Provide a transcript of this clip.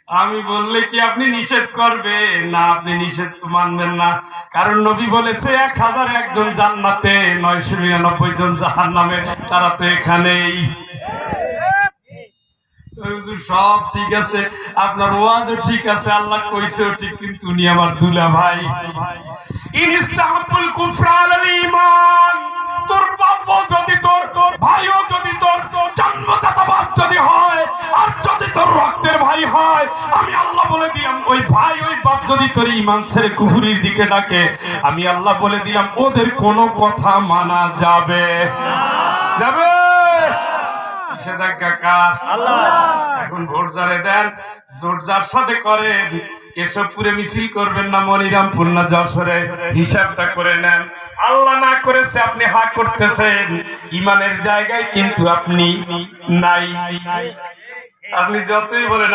আমি বললে কি আপনি নিষেধ করবেন? না, আপনি নিষেধ তো মানবেন না, কারণ নবী বলেছে 1001 জন জান্নাতে, 999 জন জাহান্নামে। তারা তো এখানেই। সব ঠিক আছে, আপনার ওয়াজও ঠিক আছে, আল্লাহ কইছেও ঠিক, কিন্তু উনি আমার দুলা ভাই। ইনস্তাহাবুল কুফরা আলাল ঈমান। তোর বাপও যদি তোর ভাইও যদি তোর জন্মদাতা বাপ যদি হয়, আর যদি তোর রক্তের ভাই হয়, আমি আল্লাহ বলে দিলাম ওই ভাই ওই বাপ যদি তোর ঈমান ছেড়ে কুফরির দিকে ডাকে, আমি আল্লাহ বলে দিলাম ওদের কোনো কথা মানা যাবে যাবে। নিষেধাজ্ঞা কার? আল্লাহ। এখন ভোট যারে দেন, জোট যার সাথে করেন, কেশবপুরে মিছিল করবেন না মনিরামপুর না যশোরে, হিসাবটা করে নেন। আল্লাহ না করেছে আপনি হা করতেছেন, ইমানের জায়গায় কিন্তু আপনি নাই। আপনি যতই বলেন